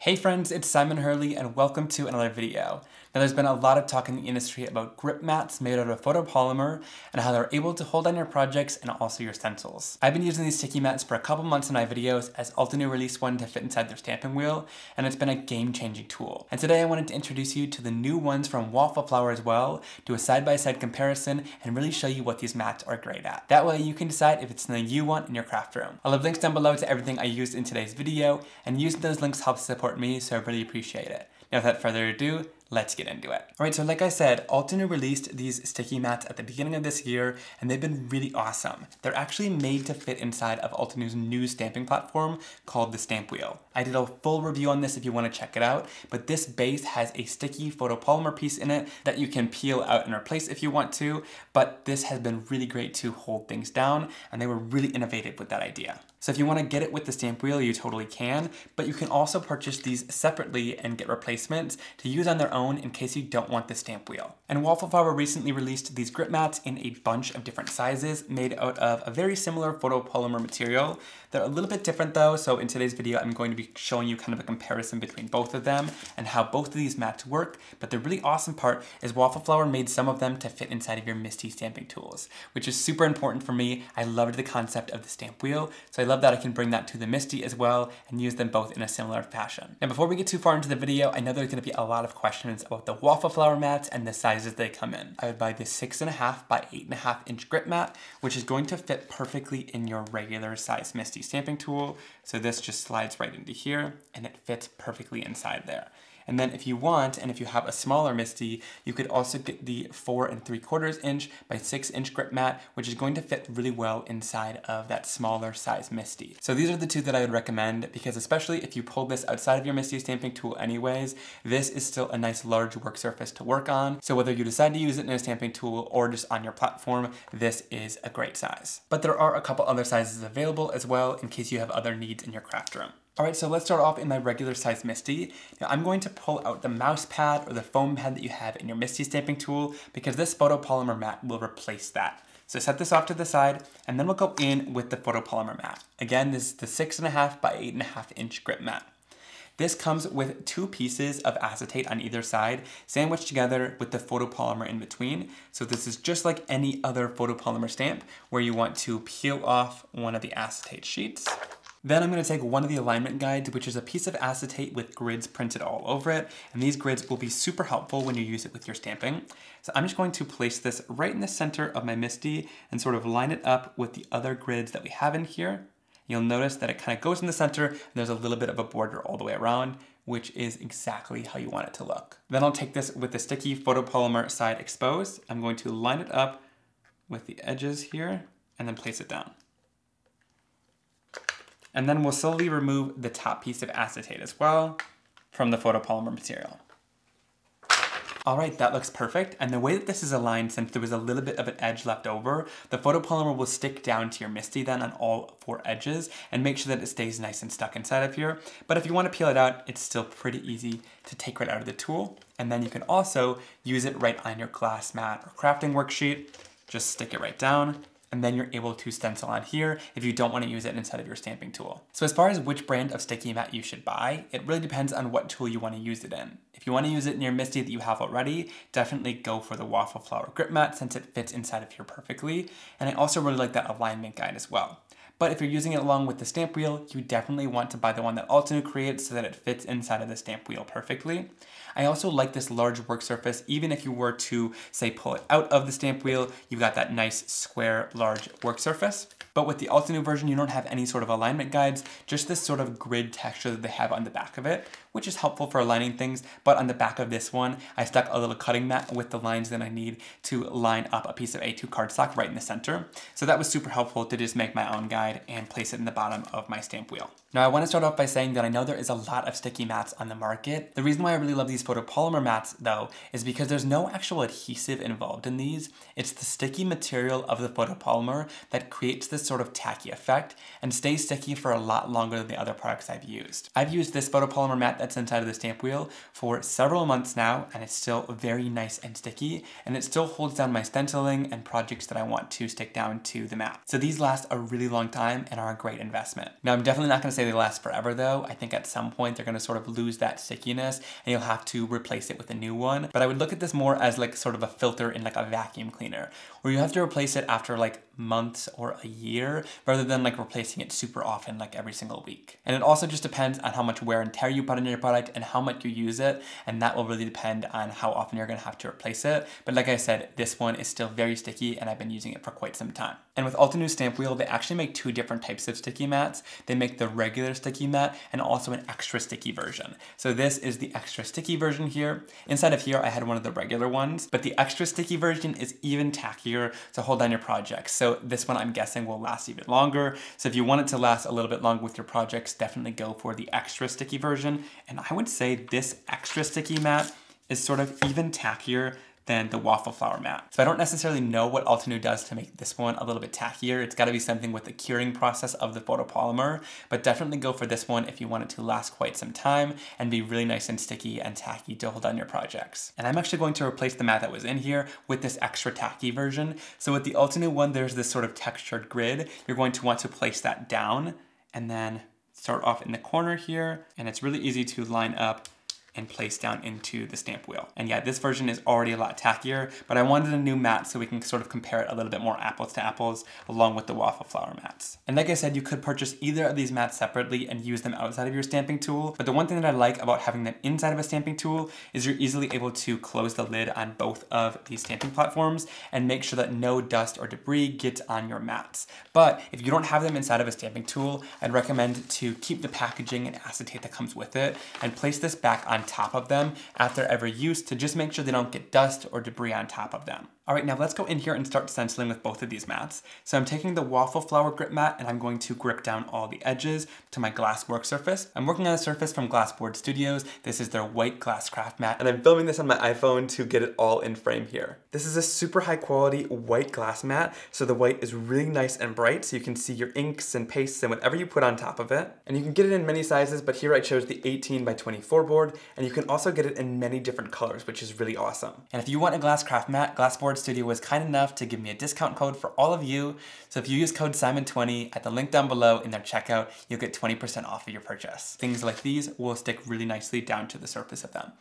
Hey friends, it's Simon Hurley and welcome to another video. Now there's been a lot of talk in the industry about grip mats made out of photopolymer and how they're able to hold on your projects and also your stencils. I've been using these sticky mats for a couple months in my videos as Altenew released one to fit inside their stamping wheel, and it's been a game-changing tool. And today I wanted to introduce you to the new ones from Waffle Flower as well, do a side-by-side comparison, and really show you what these mats are great at. That way you can decide if it's something you want in your craft room. I'll have links down below to everything I used in today's video, and using those links helps support me, so I really appreciate it. Now without further ado, let's get into it. Alright, so like I said, Altenew released these sticky mats at the beginning of this year, and they've been really awesome. They're actually made to fit inside of Altenew's new stamping platform called the Stampwheel. I did a full review on this if you want to check it out, but this base has a sticky photopolymer piece in it that you can peel out and replace if you want to, but this has been really great to hold things down, and they were really innovative with that idea. So if you want to get it with the Stampwheel, you totally can, but you can also purchase these separately and get replacements to use on their own in case you don't want the Stampwheel. And Waffle Flower recently released these grip mats in a bunch of different sizes made out of a very similar photopolymer material. They're a little bit different though, so in today's video I'm going to be showing you kind of a comparison between both of them and how both of these mats work, but the really awesome part is Waffle Flower made some of them to fit inside of your MISTI stamping tools, which is super important for me. I loved the concept of the Stampwheel, so I love that I can bring that to the MISTI as well and use them both in a similar fashion. Now before we get too far into the video, I know there's going to be a lot of questions about the Waffle Flower mats and the sizes they come in. I would buy the 6.5 by 8.5 inch grip mat, which is going to fit perfectly in your regular size MISTI stamping tool. So this just slides right into here and it fits perfectly inside there. And then if you want, and if you have a smaller MISTI, you could also get the 4 3/4 inch by 6 inch grip mat, which is going to fit really well inside of that smaller size MISTI. So these are the two that I would recommend, because especially if you pull this outside of your MISTI stamping tool anyways, this is still a nice large work surface to work on. So whether you decide to use it in a stamping tool or just on your platform, this is a great size. But there are a couple other sizes available as well in case you have other needs in your craft room. Alright, so let's start off in my regular size MISTI. Now I'm going to pull out the mouse pad or the foam pad that you have in your MISTI stamping tool, because this photopolymer mat will replace that. So set this off to the side, and then we'll go in with the photopolymer mat. Again, this is the 6.5 by 8.5 inch grip mat. This comes with 2 pieces of acetate on either side, sandwiched together with the photopolymer in between. So this is just like any other photopolymer stamp, where you want to peel off one of the acetate sheets. Then I'm going to take one of the alignment guides, which is a piece of acetate with grids printed all over it, and these grids will be super helpful when you use it with your stamping. So I'm just going to place this right in the center of my MISTI and sort of line it up with the other grids that we have in here. You'll notice that it kind of goes in the center and there's a little bit of a border all the way around, which is exactly how you want it to look. Then I'll take this with the sticky photopolymer side exposed. I'm going to line it up with the edges here and then place it down. And then we'll slowly remove the top piece of acetate as well from the photopolymer material. Alright, that looks perfect, and the way that this is aligned, since there was a little bit of an edge left over, the photopolymer will stick down to your MISTI then on all 4 edges and make sure that it stays nice and stuck inside of here. But if you want to peel it out, it's still pretty easy to take right out of the tool, and then you can also use it right on your glass mat or crafting worksheet. Just stick it right down, and then you're able to stencil on here if you don't want to use it inside of your stamping tool. So as far as which brand of sticky mat you should buy, it really depends on what tool you want to use it in. If you want to use it in your MISTI that you have already, definitely go for the Waffle Flower grip mat since it fits inside of here perfectly. And I also really like that alignment guide as well. But if you're using it along with the Stampwheel, you definitely want to buy the one that Altenew creates so that it fits inside of the Stampwheel perfectly. I also like this large work surface. Even if you were to, say, pull it out of the Stampwheel, you've got that nice square large work surface. But with the Altenew version, you don't have any sort of alignment guides, just this sort of grid texture that they have on the back of it, which is helpful for aligning things. But on the back of this one, I stuck a little cutting mat with the lines that I need to line up a piece of A2 cardstock right in the center. So that was super helpful to just make my own guide and place it in the bottom of my Stampwheel. Now I want to start off by saying that I know there is a lot of sticky mats on the market. The reason why I really love these photopolymer mats though is because there's no actual adhesive involved in these. It's the sticky material of the photopolymer that creates this sort of tacky effect and stays sticky for a lot longer than the other products I've used. I've used this photopolymer mat that's inside of the Stampwheel for several months now, and it's still very nice and sticky, and it still holds down my stenciling and projects that I want to stick down to the mat. So these last a really long time and are a great investment. Now I'm definitely not going to say say they last forever though. I think at some point they're going to sort of lose that stickiness and you'll have to replace it with a new one. But I would look at this more as like sort of a filter in like a vacuum cleaner, where you have to replace it after like months or a year rather than like replacing it super often like every single week. And it also just depends on how much wear and tear you put in your product and how much you use it, and that will really depend on how often you're going to have to replace it. But like I said, this one is still very sticky and I've been using it for quite some time. And with Altenew Stampwheel, they actually make two different types of sticky mats. They make the regular sticky mat and also an extra sticky version. So this is the extra sticky version here. Inside of here, I had one of the regular ones, but the extra sticky version is even tackier to hold on your projects. So this one I'm guessing will last even longer. So if you want it to last a little bit longer with your projects, definitely go for the extra sticky version. And I would say this extra sticky mat is sort of even tackier than the Waffle Flower mat. So I don't necessarily know what Altenew does to make this one a little bit tackier. It's got to be something with the curing process of the photopolymer, but definitely go for this one if you want it to last quite some time and be really nice and sticky and tacky to hold on your projects. And I'm actually going to replace the mat that was in here with this extra tacky version. So with the Altenew one, there's this sort of textured grid. You're going to want to place that down and then start off in the corner here. And it's really easy to line up and place down into the stamp wheel. And yeah, this version is already a lot tackier, but I wanted a new mat so we can sort of compare it a little bit more apples to apples along with the Waffle Flower mats. And like I said, you could purchase either of these mats separately and use them outside of your stamping tool. But the one thing that I like about having them inside of a stamping tool is you're easily able to close the lid on both of these stamping platforms and make sure that no dust or debris gets on your mats. But if you don't have them inside of a stamping tool, I'd recommend to keep the packaging and acetate that comes with it and place this back on top of them after every use to just make sure they don't get dust or debris on top of them. All right, now let's go in here and start stenciling with both of these mats. So I'm taking the Waffle Flower grip mat and I'm going to grip down all the edges to my glass work surface. I'm working on a surface from Glassboard Studios. This is their white glass craft mat, and I'm filming this on my iPhone to get it all in frame here. This is a super high quality white glass mat, so the white is really nice and bright, so you can see your inks and pastes and whatever you put on top of it. And you can get it in many sizes, but here I chose the 18 by 24 board, and you can also get it in many different colors, which is really awesome. And if you want a glass craft mat, Glassboard Studio was kind enough to give me a discount code for all of you. So if you use code Simon20 at the link down below in their checkout, you'll get 20% off of your purchase. Things like these will stick really nicely down to the surface of them.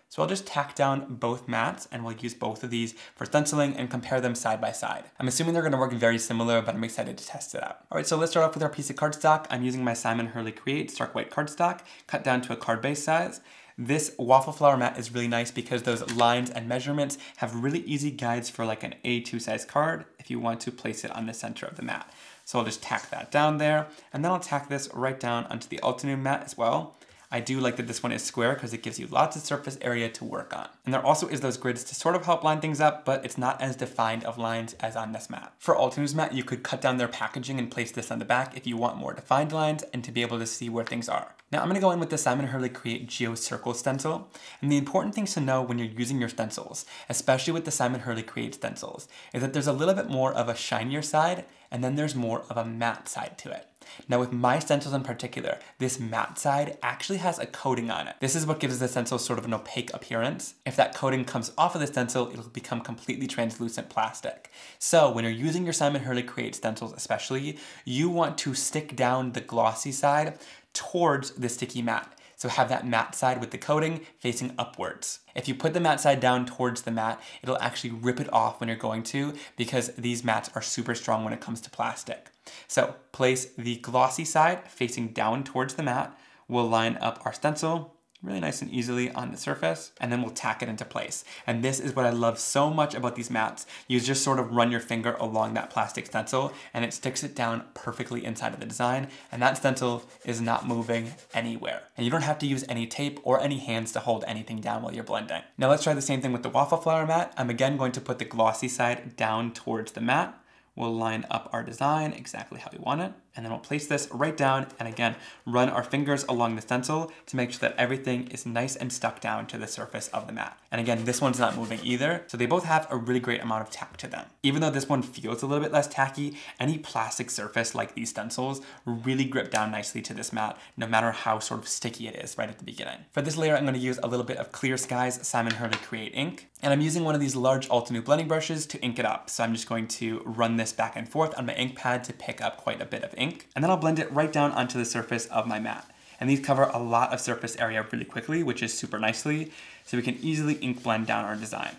So I'll just tack down both mats and we'll use both of these for stenciling and compare them side by side. I'm assuming they're gonna work very similar, but I'm excited to test it out. All right, so let's start off with our piece of cardstock. I'm using my Simon Hurley Create Stark White cardstock, cut down to a card base size. This Waffle Flower mat is really nice because those lines and measurements have really easy guides for like an A2 size card if you want to place it on the center of the mat. So I'll just tack that down there, and then I'll tack this right down onto the Altenew mat as well. I do like that this one is square because it gives you lots of surface area to work on. And there also is those grids to sort of help line things up, but it's not as defined of lines as on this mat. For Altenew's mat, you could cut down their packaging and place this on the back if you want more defined lines and to be able to see where things are. Now I'm gonna go in with the Simon Hurley Create Geo Circle stencil. And the important things to know when you're using your stencils, especially with the Simon Hurley Create stencils, is that there's a little bit more of a shinier side and then there's more of a matte side to it. Now with my stencils in particular, this matte side actually has a coating on it. This is what gives the stencil sort of an opaque appearance. If that coating comes off of the stencil, it'll become completely translucent plastic. So when you're using your Simon Hurley Create stencils especially, you want to stick down the glossy side towards the sticky mat. So have that matte side with the coating facing upwards. If you put the matte side down towards the mat, it'll actually rip it off when you're going to, because these mats are super strong when it comes to plastic. So place the glossy side facing down towards the mat. We'll line up our stencil really nice and easily on the surface, and then we'll tack it into place. And this is what I love so much about these mats. You just sort of run your finger along that plastic stencil and it sticks it down perfectly inside of the design, and that stencil is not moving anywhere. And you don't have to use any tape or any hands to hold anything down while you're blending. Now let's try the same thing with the Waffle Flower mat. I'm again going to put the glossy side down towards the mat. We'll line up our design exactly how we want it, and then we'll place this right down and again, run our fingers along the stencil to make sure that everything is nice and stuck down to the surface of the mat. And again, this one's not moving either, so they both have a really great amount of tack to them. Even though this one feels a little bit less tacky, any plastic surface like these stencils really grip down nicely to this mat, no matter how sort of sticky it is right at the beginning. For this layer, I'm gonna use a little bit of Clear Skies Simon Hurley Create ink, and I'm using one of these large Altenew blending brushes to ink it up. So I'm just going to run this back and forth on my ink pad to pick up quite a bit of ink. ink, and then I'll blend it right down onto the surface of my mat. And these cover a lot of surface area really quickly, which is super nicely, so we can easily ink blend down our design.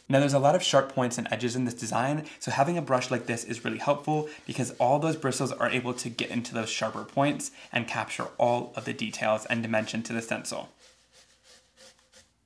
Now there's a lot of sharp points and edges in this design, so having a brush like this is really helpful because all those bristles are able to get into those sharper points and capture all of the details and dimension to the stencil.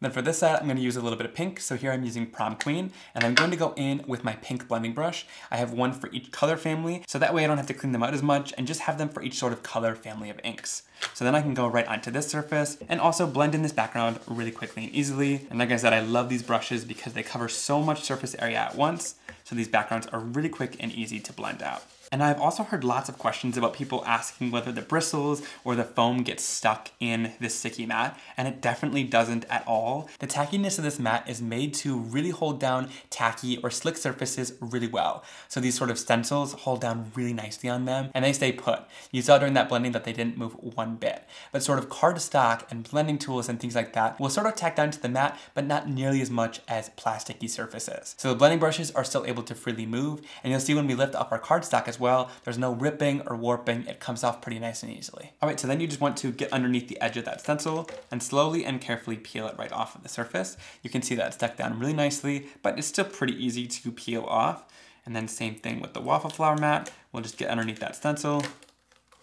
Then for this side, I'm going to use a little bit of pink. So here I'm using Prom Queen, and I'm going to go in with my pink blending brush. I have one for each color family, so that way I don't have to clean them out as much and just have them for each sort of color family of inks. So then I can go right onto this surface and also blend in this background really quickly and easily. And like I said, I love these brushes because they cover so much surface area at once. So these backgrounds are really quick and easy to blend out. And I've also heard lots of questions about people asking whether the bristles or the foam gets stuck in this sticky mat, and it definitely doesn't at all. The tackiness of this mat is made to really hold down tacky or slick surfaces really well. So these sort of stencils hold down really nicely on them, and they stay put. You saw during that blending that they didn't move one bit. But sort of cardstock and blending tools and things like that will sort of tack down to the mat, but not nearly as much as plasticky surfaces. So the blending brushes are still able to freely move, and you'll see when we lift up our cardstock as well, there's no ripping or warping. It comes off pretty nice and easily. All right, so then you just want to get underneath the edge of that stencil and slowly and carefully peel it right off of the surface. You can see that it's stuck down really nicely, but it's still pretty easy to peel off. And then same thing with the waffle flower mat. We'll just get underneath that stencil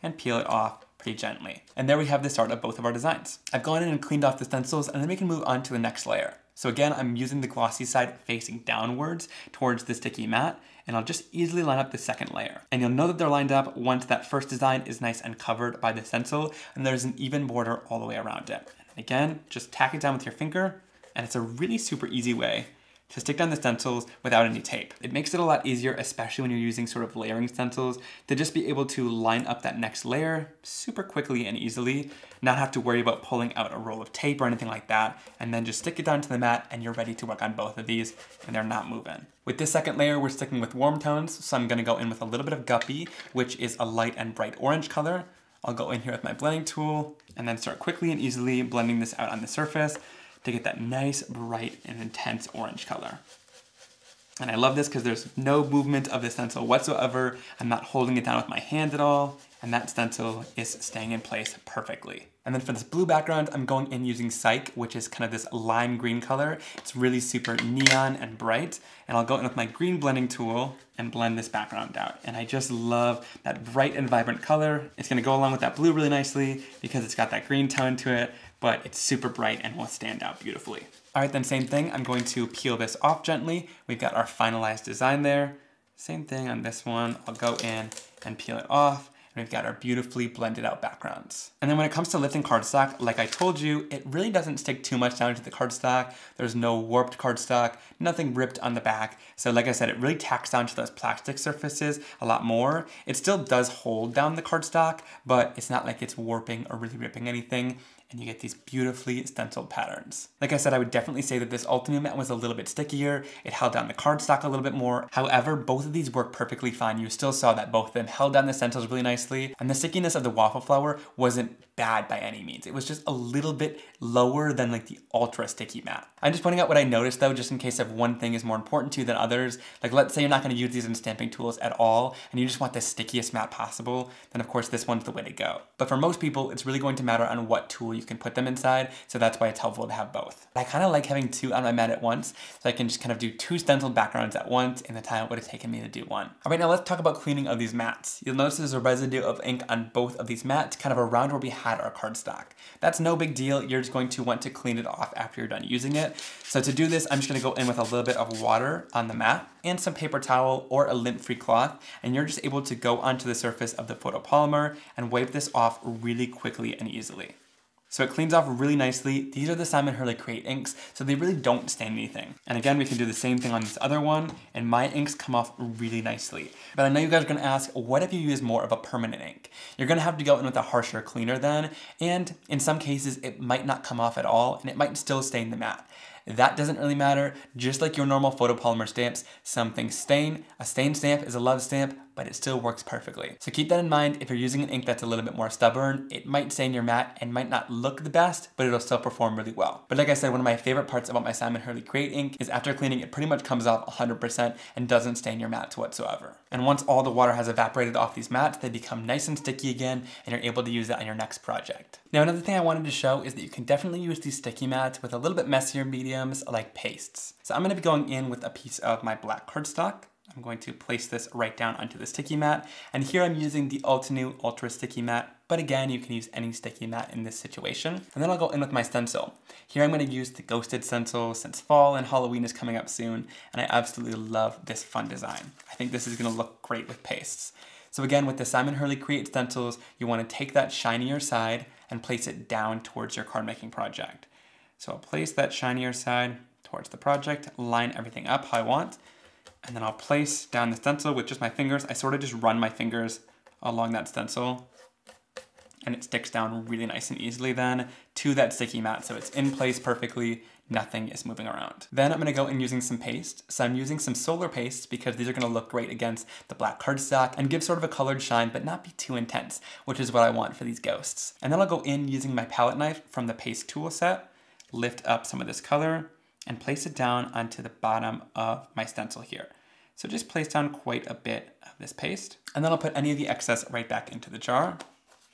and peel it off pretty gently. And there we have the start of both of our designs. I've gone in and cleaned off the stencils, and then we can move on to the next layer. So again, I'm using the glossy side facing downwards towards the sticky mat, and I'll just easily line up the second layer. And you'll know that they're lined up once that first design is nice and covered by the stencil, and there's an even border all the way around it. And again, just tack it down with your finger, and it's a really super easy way to stick down the stencils without any tape. It makes it a lot easier, especially when you're using sort of layering stencils, to just be able to line up that next layer super quickly and easily, not have to worry about pulling out a roll of tape or anything like that, and then just stick it down to the mat and you're ready to work on both of these and they're not moving. With this second layer, we're sticking with warm tones, so I'm gonna go in with a little bit of Guppy, which is a light and bright orange color. I'll go in here with my blending tool and then start quickly and easily blending this out on the surface to get that nice, bright, and intense orange color. And I love this because there's no movement of the stencil whatsoever. I'm not holding it down with my hand at all, and that stencil is staying in place perfectly. And then for this blue background, I'm going in using Psych, which is kind of this lime green color. It's really super neon and bright. And I'll go in with my green blending tool and blend this background out. And I just love that bright and vibrant color. It's gonna go along with that blue really nicely because it's got that green tone to it, but it's super bright and will stand out beautifully. All right, then same thing. I'm going to peel this off gently. We've got our finalized design there. Same thing on this one. I'll go in and peel it off. We've got our beautifully blended out backgrounds. And then when it comes to lifting cardstock, like I told you, it really doesn't stick too much down to the cardstock. There's no warped cardstock, nothing ripped on the back. So like I said, it really tacks down to those plastic surfaces a lot more. It still does hold down the cardstock, but it's not like it's warping or really ripping anything. And you get these beautifully stenciled patterns. Like I said, I would definitely say that this Altenew mat was a little bit stickier. It held down the cardstock a little bit more. However, both of these work perfectly fine. You still saw that both of them held down the stencils really nicely, and the stickiness of the waffle flower wasn't bad by any means. It was just a little bit lower than like the ultra sticky mat. I'm just pointing out what I noticed though, just in case if one thing is more important to you than others. Like let's say you're not gonna use these in stamping tools at all, and you just want the stickiest mat possible, then of course this one's the way to go. But for most people, it's really going to matter on what tool you can put them inside, so that's why it's helpful to have both. I kind of like having two on my mat at once, so I can just kind of do two stenciled backgrounds at once in the time it would have taken me to do one. All right, now let's talk about cleaning of these mats. You'll notice there's a residue of ink on both of these mats, kind of around where we had our cardstock. That's no big deal. You're just going to want to clean it off after you're done using it. So to do this, I'm just gonna go in with a little bit of water on the mat and some paper towel or a lint-free cloth, and you're just able to go onto the surface of the photopolymer and wipe this off really quickly and easily. So it cleans off really nicely. These are the Simon Hurley Create inks, so they really don't stain anything. And again, we can do the same thing on this other one, and my inks come off really nicely. But I know you guys are gonna ask, what if you use more of a permanent ink? You're gonna have to go in with a harsher cleaner then, and in some cases, it might not come off at all, and it might still stain the mat. That doesn't really matter. Just like your normal photopolymer stamps, some things stain. A stained stamp is a love stamp, but it still works perfectly. So keep that in mind. If you're using an ink that's a little bit more stubborn, it might stain your mat and might not look the best, but it'll still perform really well. But like I said, one of my favorite parts about my Simon Hurley Create ink is after cleaning, it pretty much comes off 100% and doesn't stain your mats whatsoever. And once all the water has evaporated off these mats, they become nice and sticky again, and you're able to use that on your next project. Now, another thing I wanted to show is that you can definitely use these sticky mats with a little bit messier mediums like pastes. So I'm gonna be going in with a piece of my black cardstock. I'm going to place this right down onto the sticky mat. And here I'm using the Altenew Ultra Sticky Mat, but again, you can use any sticky mat in this situation. And then I'll go in with my stencil. Here I'm gonna use the Ghosted stencil since fall and Halloween is coming up soon, and I absolutely love this fun design. I think this is gonna look great with pastes. So again, with the Simon Hurley Create stencils, you wanna take that shinier side and place it down towards your card making project. So I'll place that shinier side towards the project, line everything up how I want, and then I'll place down the stencil with just my fingers. I sort of just run my fingers along that stencil and it sticks down really nice and easily then to that sticky mat. So it's in place perfectly, nothing is moving around. Then I'm gonna go in using some paste. So I'm using some solar pastes because these are gonna look great against the black cardstock and give sort of a colored shine, but not be too intense, which is what I want for these ghosts. And then I'll go in using my palette knife from the paste tool set, lift up some of this color, and place it down onto the bottom of my stencil here. So just place down quite a bit of this paste, and then I'll put any of the excess right back into the jar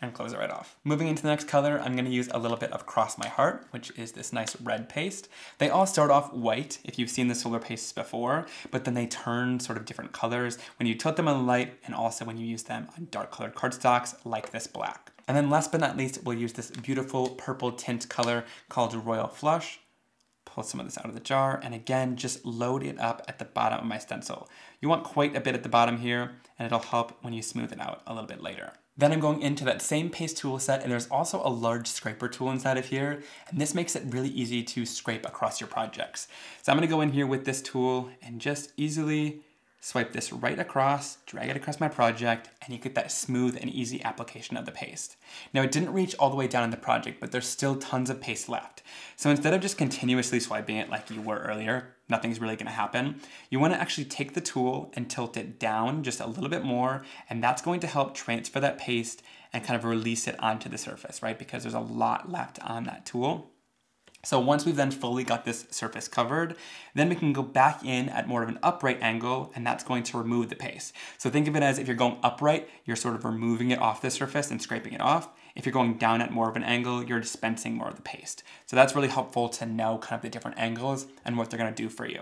and close it right off. Moving into the next color, I'm gonna use a little bit of Cross My Heart, which is this nice red paste. They all start off white if you've seen the solar pastes before, but then they turn sort of different colors when you tilt them in the light and also when you use them on dark colored cardstocks like this black. And then last but not least, we'll use this beautiful purple tint color called Royal Flush. Pull some of this out of the jar, and again, just load it up at the bottom of my stencil. You want quite a bit at the bottom here, and it'll help when you smooth it out a little bit later. Then I'm going into that same paste tool set, and there's also a large scraper tool inside of here, and this makes it really easy to scrape across your projects. So I'm gonna go in here with this tool and just easily swipe this right across, drag it across my project, and you get that smooth and easy application of the paste. Now it didn't reach all the way down in the project, but there's still tons of paste left. So instead of just continuously swiping it like you were earlier, nothing's really gonna happen. You wanna actually take the tool and tilt it down just a little bit more, and that's going to help transfer that paste and kind of release it onto the surface, right? Because there's a lot left on that tool. So once we've then fully got this surface covered, then we can go back in at more of an upright angle, and that's going to remove the paste. So think of it as if you're going upright, you're sort of removing it off the surface and scraping it off. If you're going down at more of an angle, you're dispensing more of the paste. So that's really helpful to know kind of the different angles and what they're gonna do for you.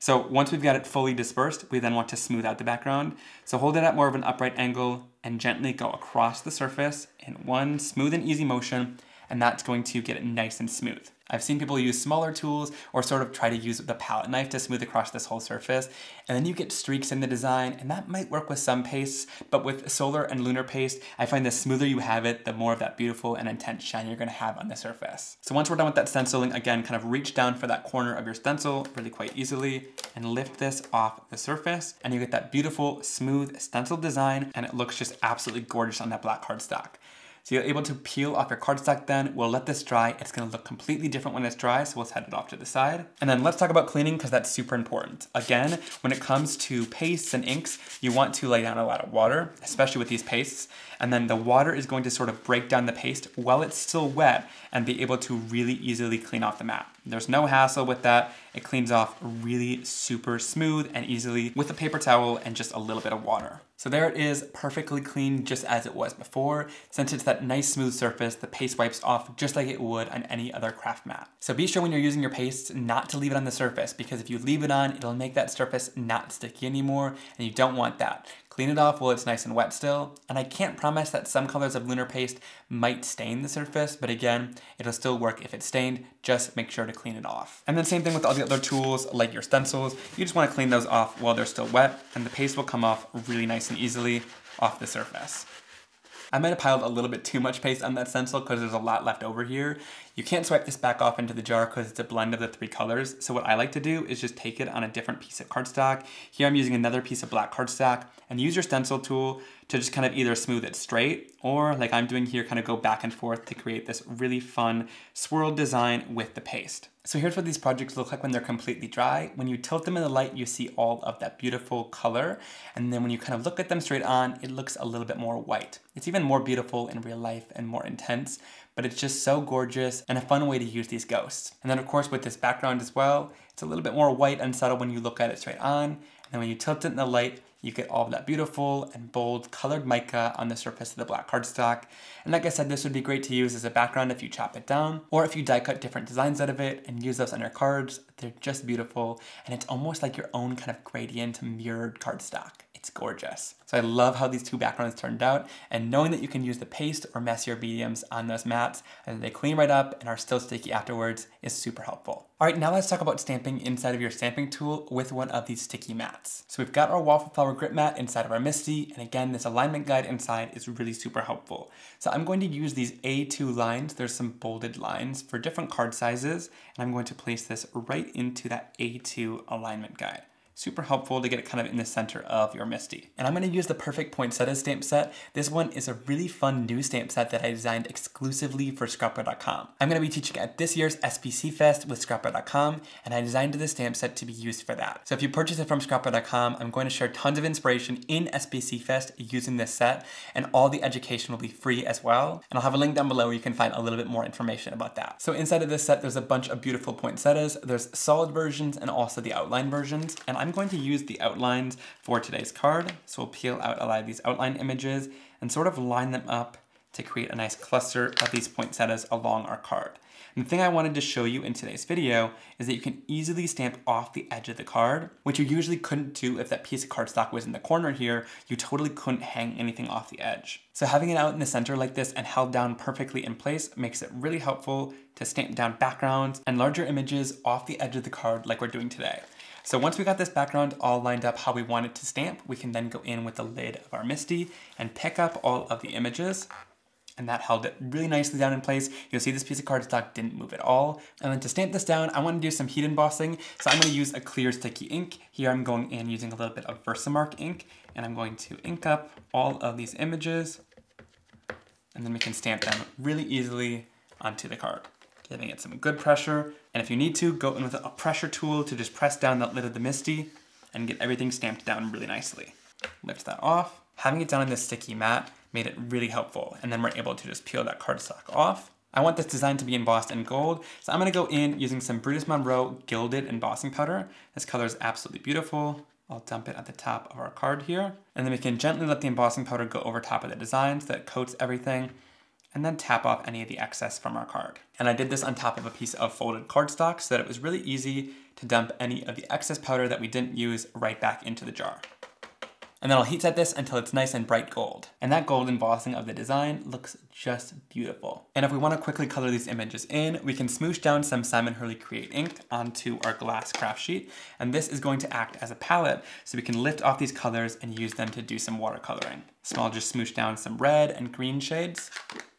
So once we've got it fully dispersed, we then want to smooth out the background. So hold it at more of an upright angle and gently go across the surface in one smooth and easy motion, and that's going to get it nice and smooth. I've seen people use smaller tools or sort of try to use the palette knife to smooth across this whole surface, and then you get streaks in the design, and that might work with some pastes, but with solar and lunar paste, I find the smoother you have it, the more of that beautiful and intense shine you're gonna have on the surface. So once we're done with that stenciling, again, kind of reach down for that corner of your stencil really quite easily and lift this off the surface, and you get that beautiful, smooth stencil design, and it looks just absolutely gorgeous on that black cardstock. So you're able to peel off your cardstock then. We'll let this dry. It's gonna look completely different when it's dry, so we'll set it off to the side. And then let's talk about cleaning because that's super important. Again, when it comes to pastes and inks, you want to lay down a lot of water, especially with these pastes. And then the water is going to sort of break down the paste while it's still wet and be able to really easily clean off the mat. There's no hassle with that. It cleans off really super smooth and easily with a paper towel and just a little bit of water. So there it is, perfectly clean just as it was before. Since it's that nice smooth surface, the paste wipes off just like it would on any other craft mat. So be sure when you're using your pastes not to leave it on the surface, because if you leave it on, it'll make that surface not sticky anymore, and you don't want that. Clean it off while it's nice and wet still, and I can't promise that some colors of lunar paste might stain the surface, but again, it'll still work if it's stained. Just make sure to clean it off. And then same thing with all the other tools like your stencils. You just want to clean those off while they're still wet, and the paste will come off really nice and easily off the surface. I might have piled a little bit too much paste on that stencil because there's a lot left over here. You can't swipe this back off into the jar because it's a blend of the three colors. So what I like to do is just take it on a different piece of cardstock. Here I'm using another piece of black cardstock, and use your stencil tool to just kind of either smooth it straight or, like I'm doing here, kind of go back and forth to create this really fun swirl design with the paste. So here's what these projects look like when they're completely dry. When you tilt them in the light, you see all of that beautiful color. And then when you kind of look at them straight on, it looks a little bit more white. It's even more beautiful in real life and more intense, but it's just so gorgeous and a fun way to use these ghosts. And then of course with this background as well, it's a little bit more white and subtle when you look at it straight on. And then when you tilt it in the light, you get all of that beautiful and bold colored mica on the surface of the black cardstock. And like I said, this would be great to use as a background if you chop it down, or if you die cut different designs out of it and use those on your cards. They're just beautiful, and it's almost like your own kind of gradient mirrored cardstock. It's gorgeous. So I love how these two backgrounds turned out, and knowing that you can use the paste or messier mediums on those mats and they clean right up and are still sticky afterwards is super helpful. All right, now let's talk about stamping inside of your stamping tool with one of these sticky mats. So we've got our Waffle Flower grip mat inside of our MISTI, and again, this alignment guide inside is really super helpful. So I'm going to use these A2 lines. There's some bolded lines for different card sizes, and I'm going to place this right into that A2 alignment guide. Super helpful to get it kind of in the center of your MISTI. And I'm going to use the Perfect Poinsettias stamp set. This one is a really fun new stamp set that I designed exclusively for Scrapbook.com. I'm going to be teaching at this year's SPC Fest with Scrapbook.com, and I designed this stamp set to be used for that. So if you purchase it from Scrapbook.com, I'm going to share tons of inspiration in SPC Fest using this set, and all the education will be free as well. And I'll have a link down below where you can find a little bit more information about that. So inside of this set, there's a bunch of beautiful poinsettias. There's solid versions and also the outline versions, and I'm going to use the outlines for today's card. So we'll peel out a lot of these outline images and sort of line them up to create a nice cluster of these poinsettias along our card. And the thing I wanted to show you in today's video is that you can easily stamp off the edge of the card, which you usually couldn't do if that piece of cardstock was in the corner here. You totally couldn't hang anything off the edge. So having it out in the center like this and held down perfectly in place makes it really helpful to stamp down backgrounds and larger images off the edge of the card like we're doing today. So once we got this background all lined up how we want it to stamp, we can then go in with the lid of our MISTI and pick up all of the images. And that held it really nicely down in place. You'll see this piece of cardstock didn't move at all. And then to stamp this down, I want to do some heat embossing. So I'm going to use a clear sticky ink. Here I'm going in using a little bit of Versamark ink, and I'm going to ink up all of these images. And then we can stamp them really easily onto the card, giving it some good pressure. And if you need to, go in with a pressure tool to just press down that lid of the MISTI and get everything stamped down really nicely. Lift that off. Having it down on this sticky mat made it really helpful, and then we're able to just peel that cardstock off. I want this design to be embossed in gold, so I'm going to go in using some Brutus Monroe Gilded Embossing Powder. This color is absolutely beautiful. I'll dump it at the top of our card here, and then we can gently let the embossing powder go over top of the design so that it coats everything, and then tap off any of the excess from our card. And I did this on top of a piece of folded cardstock so that it was really easy to dump any of the excess powder that we didn't use right back into the jar. And then I'll heat set this until it's nice and bright gold. And that gold embossing of the design looks just beautiful. And if we want to quickly color these images in, we can smoosh down some Simon Hurley Create ink onto our glass craft sheet. And this is going to act as a palette, so we can lift off these colors and use them to do some watercoloring. So I'll just smoosh down some red and green shades,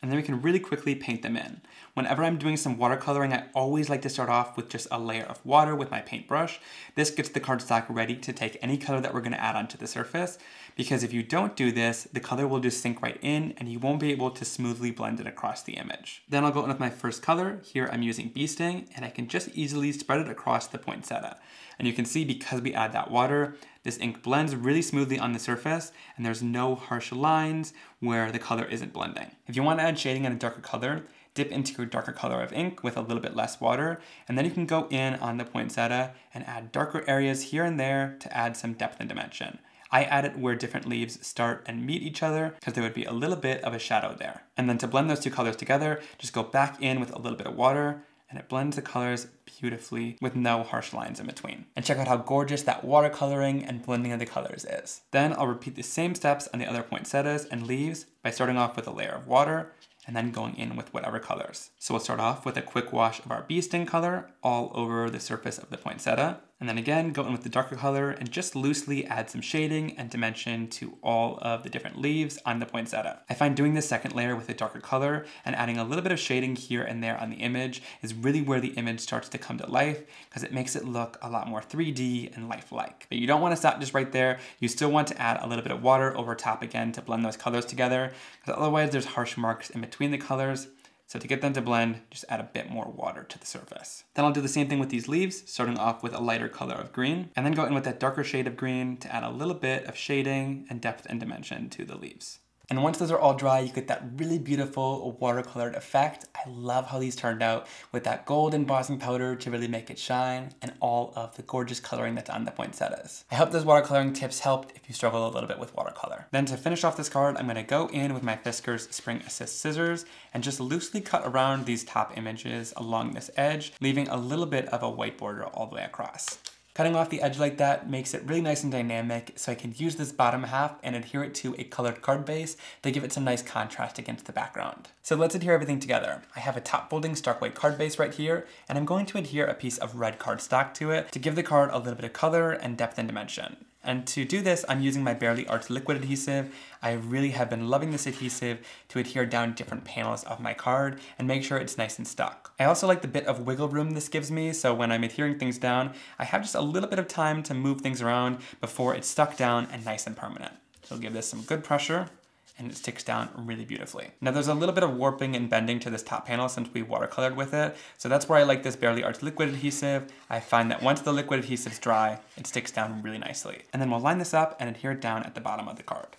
and then we can really quickly paint them in. Whenever I'm doing some watercoloring, I always like to start off with just a layer of water with my paintbrush. This gets the cardstock ready to take any color that we're going to add onto the surface, because if you don't do this, the color will just sink right in and you won't be able to smoothly blend it across the image. Then I'll go in with my first color. Here I'm using Bee Sting, and I can just easily spread it across the poinsettia. And you can see, because we add that water, this ink blends really smoothly on the surface, and there's no harsh lines where the color isn't blending. If you want to add shading in a darker color, dip into your darker color of ink with a little bit less water, and then you can go in on the poinsettia and add darker areas here and there to add some depth and dimension. I add it where different leaves start and meet each other, because there would be a little bit of a shadow there. And then to blend those two colors together, just go back in with a little bit of water, and it blends the colors beautifully with no harsh lines in between. And check out how gorgeous that watercoloring and blending of the colors is. Then I'll repeat the same steps on the other poinsettias and leaves by starting off with a layer of water and then going in with whatever colors. So we'll start off with a quick wash of our Bee Sting color all over the surface of the poinsettia. And then again, go in with the darker color and just loosely add some shading and dimension to all of the different leaves on the poinsettia. I find doing this second layer with a darker color and adding a little bit of shading here and there on the image is really where the image starts to come to life, because it makes it look a lot more 3D and lifelike. But you don't want to stop just right there. You still want to add a little bit of water over top again to blend those colors together, because otherwise there's harsh marks in between the colors. So to get them to blend, just add a bit more water to the surface. Then I'll do the same thing with these leaves, starting off with a lighter color of green, and then go in with that darker shade of green to add a little bit of shading and depth and dimension to the leaves. And once those are all dry, you get that really beautiful watercolored effect. I love how these turned out with that gold embossing powder to really make it shine, and all of the gorgeous coloring that's on the poinsettias. I hope those watercoloring tips helped if you struggle a little bit with watercolor. Then to finish off this card, I'm gonna go in with my Fiskars Spring Assist scissors and just loosely cut around these top images along this edge, leaving a little bit of a white border all the way across. Cutting off the edge like that makes it really nice and dynamic, so I can use this bottom half and adhere it to a colored card base to give it some nice contrast against the background. So let's adhere everything together. I have a top folding stark white card base right here, and I'm going to adhere a piece of red cardstock to it to give the card a little bit of color and depth and dimension. And to do this, I'm using my Barely Arts liquid adhesive. I really have been loving this adhesive to adhere down different panels of my card and make sure it's nice and stuck. I also like the bit of wiggle room this gives me, so when I'm adhering things down, I have just a little bit of time to move things around before it's stuck down and nice and permanent. So give this some good pressure, and it sticks down really beautifully. Now there's a little bit of warping and bending to this top panel since we watercolored with it, so that's where I like this Barely Arts liquid adhesive. I find that once the liquid adhesive's dry, it sticks down really nicely. And then we'll line this up and adhere it down at the bottom of the card.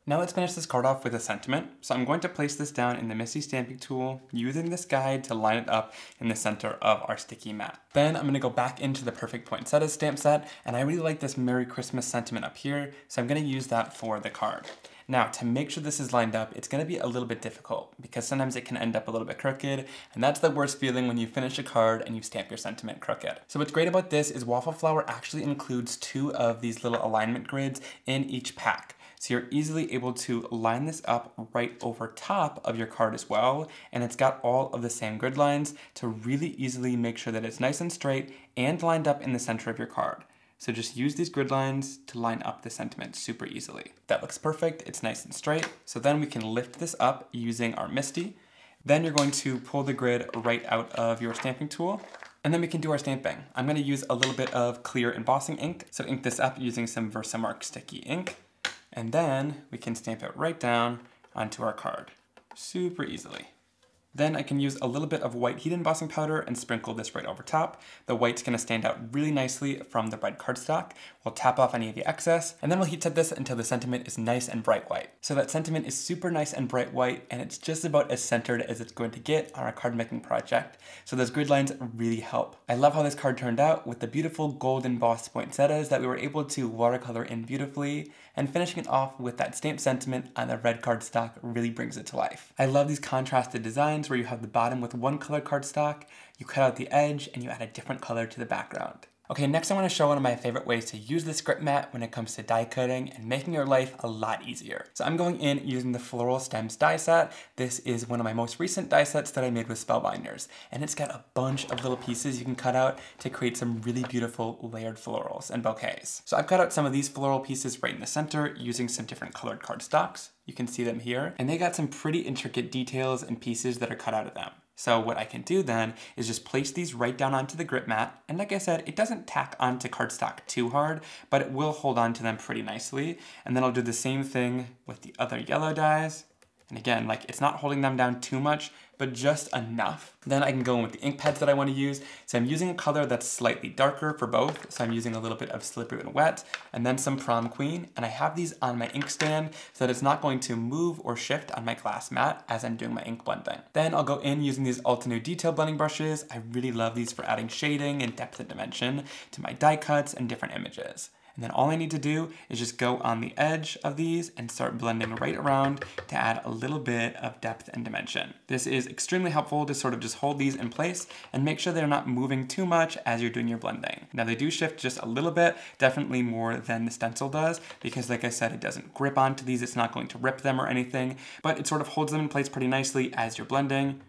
Now let's finish this card off with a sentiment. So I'm going to place this down in the MISTI stamping tool, using this guide to line it up in the center of our sticky mat. Then I'm gonna go back into the Perfect Poinsettias stamp set, and I really like this Merry Christmas sentiment up here, so I'm gonna use that for the card. Now, to make sure this is lined up, it's gonna be a little bit difficult because sometimes it can end up a little bit crooked, and that's the worst feeling when you finish a card and you stamp your sentiment crooked. So what's great about this is Waffle Flower actually includes 2 of these little alignment grids in each pack. So you're easily able to line this up right over top of your card as well, and it's got all of the same grid lines to really easily make sure that it's nice and straight and lined up in the center of your card. So just use these grid lines to line up the sentiment super easily. That looks perfect, it's nice and straight. So then we can lift this up using our MISTI. Then you're going to pull the grid right out of your stamping tool, and then we can do our stamping. I'm gonna use a little bit of clear embossing ink. So ink this up using some Versamark sticky ink, and then we can stamp it right down onto our card, super easily. Then I can use a little bit of white heat embossing powder and sprinkle this right over top. The white's gonna stand out really nicely from the red cardstock. We'll tap off any of the excess, and then we'll heat set this until the sentiment is nice and bright white. So that sentiment is super nice and bright white, and it's just about as centered as it's going to get on our card making project. So those grid lines really help. I love how this card turned out with the beautiful gold embossed poinsettias that we were able to watercolor in beautifully, and finishing it off with that stamped sentiment on the red cardstock really brings it to life. I love these contrasted designs where you have the bottom with one color cardstock, you cut out the edge, and you add a different color to the background. Okay, next I want to show one of my favorite ways to use this grip mat when it comes to die cutting and making your life a lot easier. So I'm going in using the Floral Stems die set. This is one of my most recent die sets that I made with Spellbinders, and it's got a bunch of little pieces you can cut out to create some really beautiful layered florals and bouquets. So I've cut out some of these floral pieces right in the center using some different colored cardstocks. You can see them here, and they got some pretty intricate details and pieces that are cut out of them. So what I can do then is just place these right down onto the grip mat, and like I said, it doesn't tack onto cardstock too hard, but it will hold on to them pretty nicely. And then I'll do the same thing with the other yellow dies. And again, like it's not holding them down too much, but just enough. Then I can go in with the ink pads that I want to use. So I'm using a color that's slightly darker for both. So I'm using a little bit of Slippery and Wet, and then some Prom Queen. And I have these on my ink stand so that it's not going to move or shift on my glass mat as I'm doing my ink blending. Then I'll go in using these Altenew detail blending brushes. I really love these for adding shading and depth and dimension to my die cuts and different images. And then all I need to do is just go on the edge of these and start blending right around to add a little bit of depth and dimension. This is extremely helpful to sort of just hold these in place and make sure they're not moving too much as you're doing your blending. Now they do shift just a little bit, definitely more than the stencil does, because like I said, it doesn't grip onto these, it's not going to rip them or anything, but it sort of holds them in place pretty nicely as you're blending.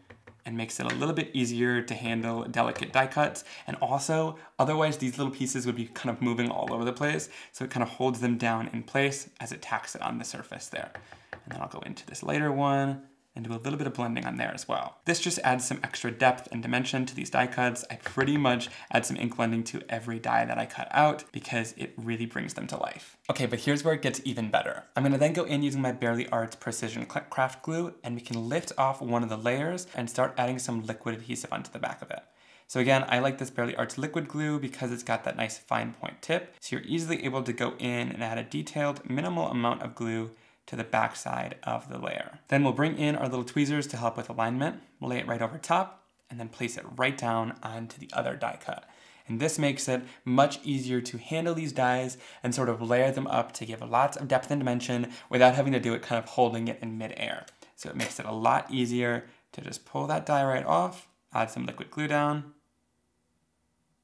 and makes it a little bit easier to handle delicate die cuts. And also, otherwise these little pieces would be kind of moving all over the place, so it kind of holds them down in place as it tacks it on the surface there. And then I'll go into this lighter one and do a little bit of blending on there as well. This just adds some extra depth and dimension to these die cuts. I pretty much add some ink blending to every die that I cut out because it really brings them to life. Okay, but here's where it gets even better. I'm gonna then go in using my Barely Arts Precision Craft Glue, and we can lift off one of the layers and start adding some liquid adhesive onto the back of it. So again, I like this Barely Arts liquid glue because it's got that nice fine point tip, so you're easily able to go in and add a detailed, minimal amount of glue to the back side of the layer. Then we'll bring in our little tweezers to help with alignment. We'll lay it right over top and then place it right down onto the other die cut. And this makes it much easier to handle these dies and sort of layer them up to give lots of depth and dimension without having to do it kind of holding it in midair. So it makes it a lot easier to just pull that die right off, add some liquid glue down,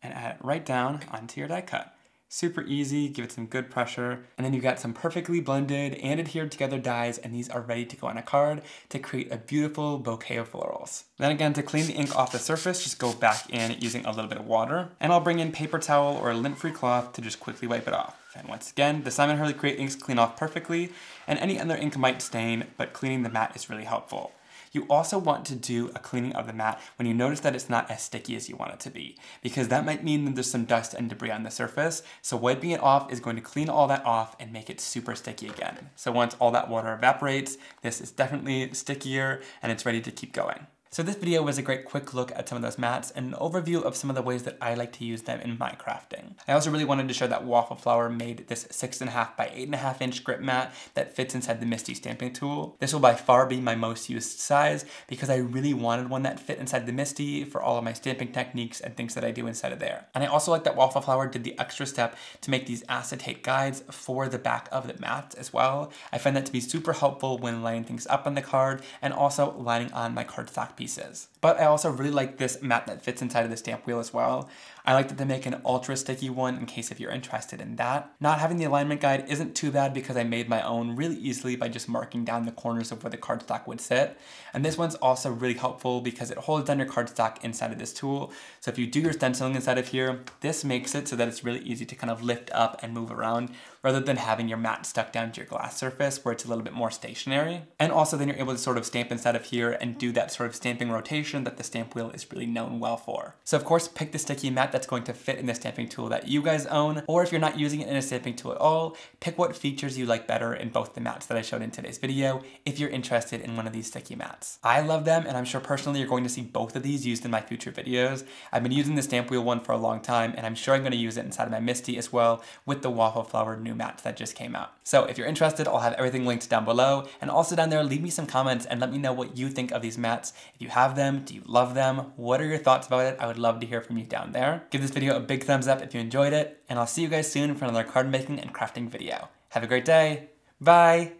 and add it right down onto your die cut. Super easy, give it some good pressure, and then you've got some perfectly blended and adhered together dies, and these are ready to go on a card to create a beautiful bouquet of florals. Then again, to clean the ink off the surface, just go back in using a little bit of water, and I'll bring in paper towel or a lint-free cloth to just quickly wipe it off. And once again, the Simon Hurley Create inks clean off perfectly, and any other ink might stain, but cleaning the mat is really helpful. You also want to do a cleaning of the mat when you notice that it's not as sticky as you want it to be, because that might mean that there's some dust and debris on the surface, so wiping it off is going to clean all that off and make it super sticky again. So once all that water evaporates, this is definitely stickier and it's ready to keep going. So this video was a great quick look at some of those mats and an overview of some of the ways that I like to use them in my crafting. I also really wanted to share that Waffle Flower made this 6.5 by 8.5 inch grip mat that fits inside the MISTI stamping tool. This will by far be my most used size because I really wanted one that fit inside the MISTI for all of my stamping techniques and things that I do inside of there. And I also like that Waffle Flower did the extra step to make these acetate guides for the back of the mats as well. I find that to be super helpful when laying things up on the card and also lining on my cardstock pieces. But I also really like this mat that fits inside of the stamp wheel as well. I like that they make an ultra sticky one in case if you're interested in that. Not having the alignment guide isn't too bad because I made my own really easily by just marking down the corners of where the cardstock would sit. And this one's also really helpful because it holds down your cardstock inside of this tool. So if you do your stenciling inside of here, this makes it so that it's really easy to kind of lift up and move around rather than having your mat stuck down to your glass surface where it's a little bit more stationary. And also then you're able to sort of stamp inside of here and do that sort of stamping rotation that the stamp wheel is really known well for. So of course, pick the sticky mat that's going to fit in the stamping tool that you guys own, or if you're not using it in a stamping tool at all, pick what features you like better in both the mats that I showed in today's video if you're interested in one of these sticky mats. I love them, and I'm sure personally you're going to see both of these used in my future videos. I've been using the stamp wheel one for a long time, and I'm sure I'm going to use it inside of my MISTI as well with the Waffle Flower new mats that just came out. So if you're interested, I'll have everything linked down below, and also down there, leave me some comments and let me know what you think of these mats. If you have them, do you love them? What are your thoughts about it? I would love to hear from you down there. Give this video a big thumbs up if you enjoyed it, and I'll see you guys soon for another card making and crafting video. Have a great day. Bye.